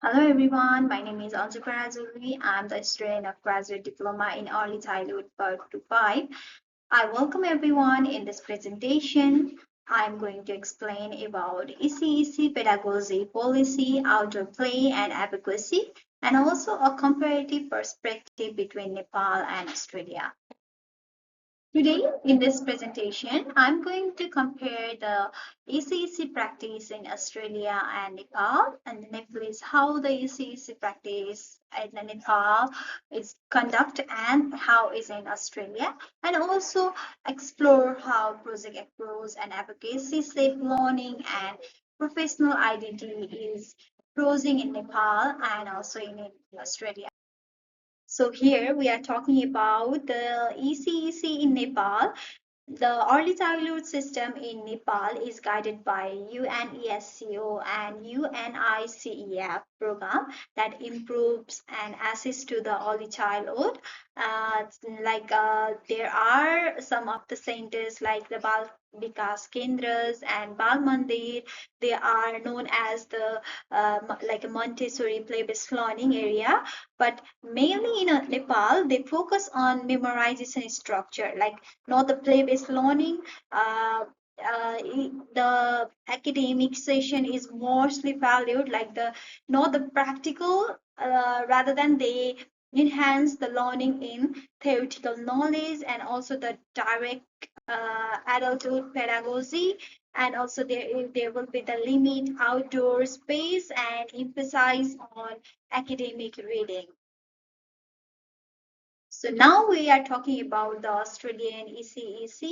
Hello everyone, my name is Anjukara Azuri. I'm the student of Graduate Diploma in Early Childhood Part 5. I welcome everyone in this presentation. I'm going to explain about ECEC pedagogy, policy, outdoor play, and advocacy, and also a comparative perspective between Nepal and Australia. Today, in this presentation, I'm going to compare the ECEC practice in Australia and Nepal, and the Nepalese how the ECEC practice in the Nepal is conducted and how is in Australia, and also explore how project approach and advocacy, safe learning, and professional identity is prosing in Nepal and also in Australia. So here we are talking about the ECEC in Nepal. The early childhood system in Nepal is guided by UNESCO and UNICEF program that improves and assists to the early childhood. There are some of the centers like the Bal Vikas Kendras and Bal Mandir. They are known as the like a Montessori play-based learning area, but mainly in Nepal they focus on memorization structure, like not the play-based learning. The academic session is mostly valued, like the not the practical, rather than they enhance the learning in theoretical knowledge and also the direct adulthood pedagogy. And also there will be the limit outdoor space and emphasize on academic reading. So now we are talking about the Australian ECEC.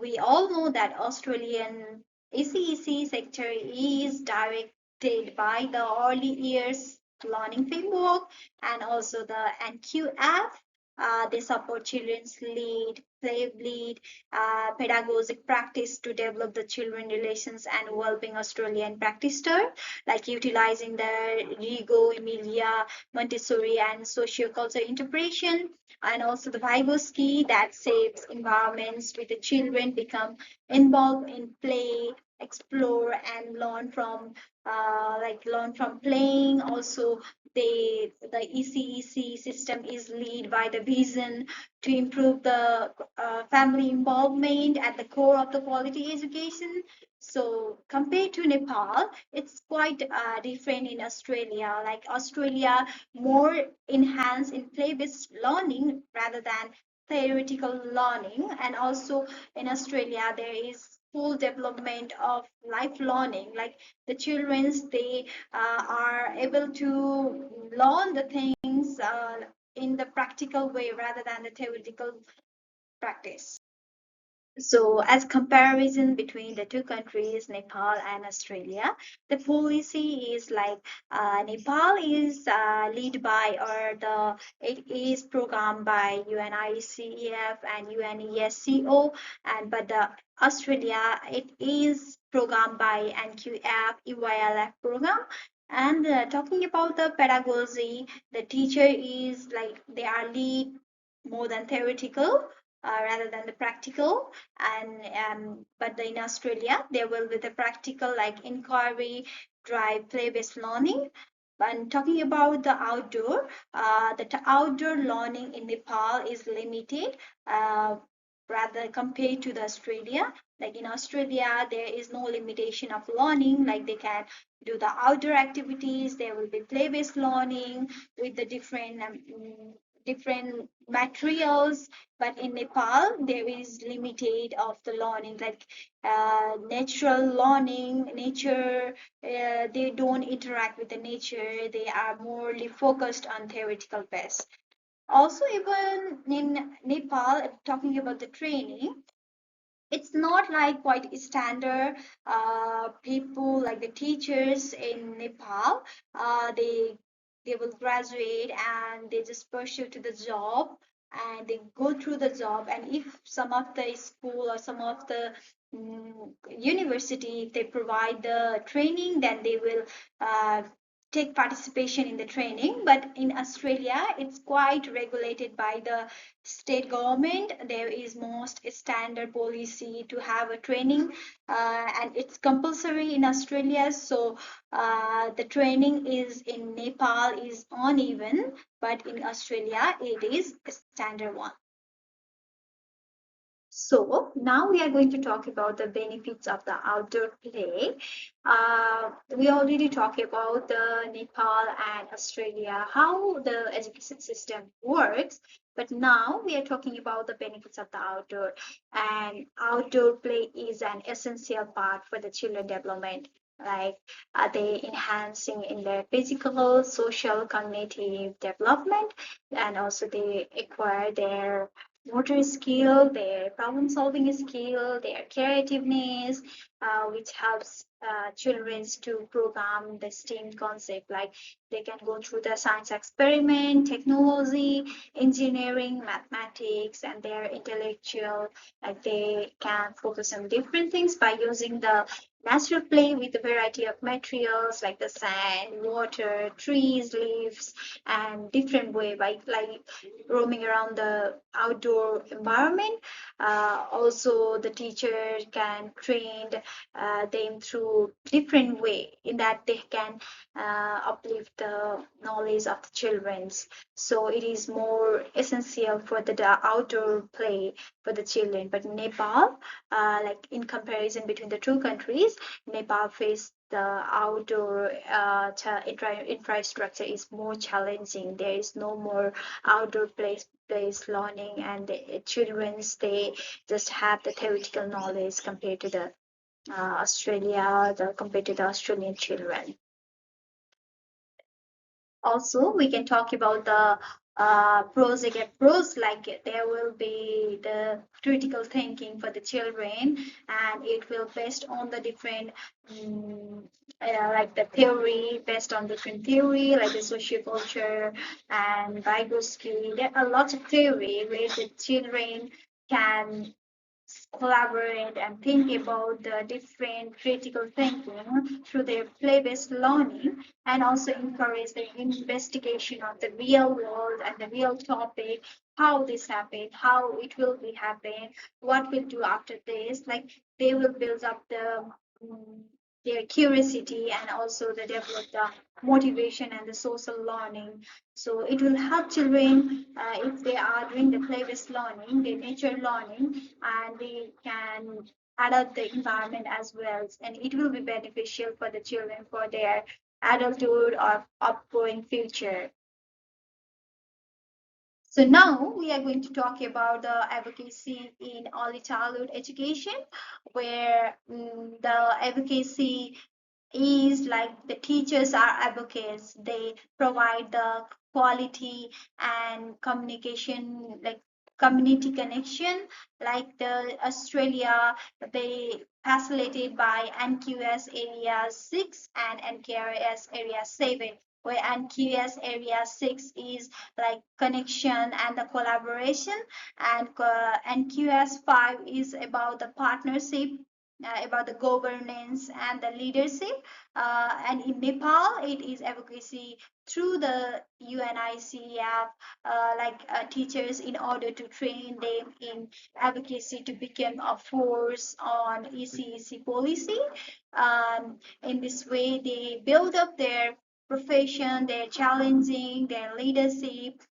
We all know that Australian ECEC sector is directed by the early years learning framework and also the NQF. They support children's lead, play lead, pedagogic practice to develop the children relations and well-being Australian practitioner, like utilizing the Rigo, Emilia, Montessori, and sociocultural integration, and also the Vygotsky that saves environments with the children become involved in play, explore, and learn from playing. Also, the ECEC system is led by the vision to improve the family involvement at the core of the quality education. So compared to Nepal, it's quite different in Australia. Like Australia, more enhanced in play-based learning rather than theoretical learning. And also in Australia, there is full development of life learning. Like the childrens, they are able to learn the things in the practical way rather than the theoretical practice. So, as comparison between the two countries, Nepal and Australia, the policy is like Nepal is led by or the it is programmed by UNICEF and UNESCO, and but the Australia it is programmed by NQF EYLF program. And talking about the pedagogy, the teacher is like they are lead more than theoretical rather than the practical. And but in Australia there will be the practical like inquiry drive play-based learning. And talking about the outdoor, outdoor learning in Nepal is limited, uh, rather compared to the Australia. Like in Australia there is no limitation of learning, like they can do the outdoor activities, there will be play-based learning with the different materials. But in Nepal there is limited of the learning, like natural learning, nature. They don't interact with the nature, they are morely focused on theoretical base. Also, even in Nepal, talking about the training, it's not like quite standard. People like the teachers in Nepal, they will graduate and they just pursue to the job, and they go through the job. And if some of the school or some of the university, if they provide the training, then they will take participation in the training, but in Australia it's quite regulated by the state government. There is most standard policy to have a training, and it's compulsory in Australia. So the training is in Nepal is uneven, but in Australia it is a standard one. So now we are going to talk about the benefits of the outdoor play. We already talked about the Nepal and Australia, how the education system works. But now we are talking about the benefits of the outdoor. And outdoor play is an essential part for the children development. Like they enhancing in their physical, social, cognitive development, and also they acquire their motor skill, their problem solving skill, their creativeness, which helps children to program the STEAM concept. Like they can go through the science experiment, technology, engineering, mathematics, and their intellectual. Like they can focus on different things by using the natural play with a variety of materials like the sand, water, trees, leaves, and different way by like roaming around the outdoor environment. Also, the teacher can train them through different way in that they can uplift the knowledge of the children's. So it is more essential for the outdoor play for the children. But Nepal, like in comparison between the two countries, Nepal faced the outdoor infrastructure is more challenging. There is no more outdoor place learning, and the children's they just have the theoretical knowledge compared to the Australia, the compared to the Australian children. Also, we can talk about the pros against pros, like there will be the critical thinking for the children, and it will based on the different like the theory, based on different theory like the socioculture and Vygotsky. There are lots of theory where the children can collaborate and think about the different critical thinking through their play-based learning, and also encourage the investigation of the real world and the real topic, how this happened, how it will be happen, what we'll do after this. Like they will build up the um, their curiosity, and also the develop the motivation and the social learning. So it will help children if they are doing the play-based learning, the nature learning, and they can adapt the environment as well. And it will be beneficial for the children for their adulthood or upcoming future. So now we are going to talk about the advocacy in early childhood education, where the advocacy is like the teachers are advocates. They provide the quality and communication, like community connection. Like the Australia, they facilitated by NQS area 6 and NKRS area 7, where NQS area 6 is like connection and the collaboration, and NQS 5 is about the partnership, about the governance and the leadership. And in Nepal, it is advocacy through the UNICEF, teachers in order to train them in advocacy to become a force on ECEC policy. In this way, they build up their profession, their challenging, their leadership,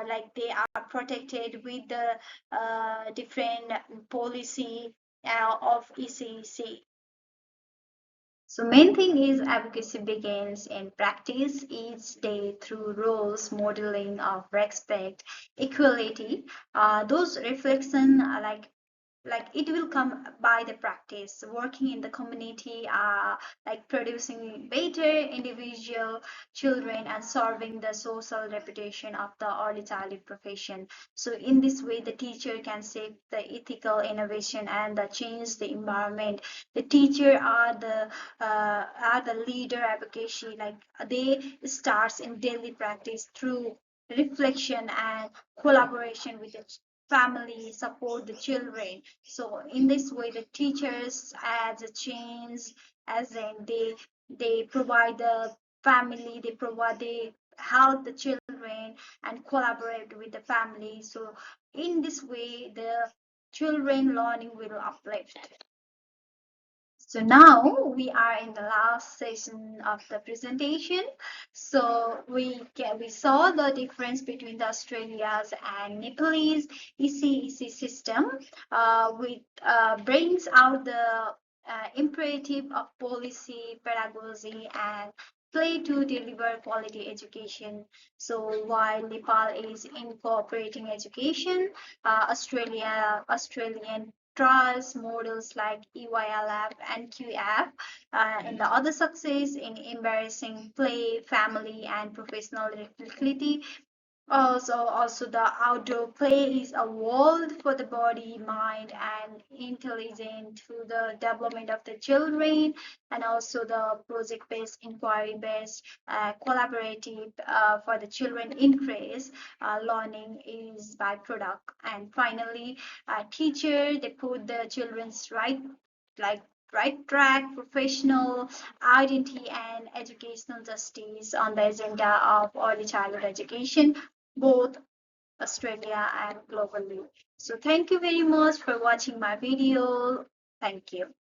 like they are protected with the different policy of ECEC. So main thing is advocacy begins in practice each day through roles modeling of respect, equality. Those reflection are like it will come by the practice working in the community, like producing better individual children and serving the social reputation of the early childhood profession. So in this way the teacher can shape the ethical innovation and the change the environment. The teacher are the leader advocacy, like they starts in daily practice through reflection and collaboration with the family, support the children. So in this way the teachers adds a change, as in they provide the family. They help the children and collaborate with the family. So in this way, the children learning will uplift. So now we are in the last session of the presentation. So we saw the difference between the Australia's and Nepalese ECEC system, which brings out the imperative of policy, pedagogy, and play to deliver quality education. So while Nepal is incorporating education, Australian trials models like EYLF and QF, and the other success in embarrassing play, family, and professional reflectivity. Also, the outdoor play is a world for the body, mind, and intelligence through the development of the children, and also the project-based, inquiry-based, collaborative for the children increase learning is byproduct. And finally, teacher they put the children's like right track, professional identity, and educational justice on the agenda of early childhood education, both Australia and globally. So thank you very much for watching my video. Thank you.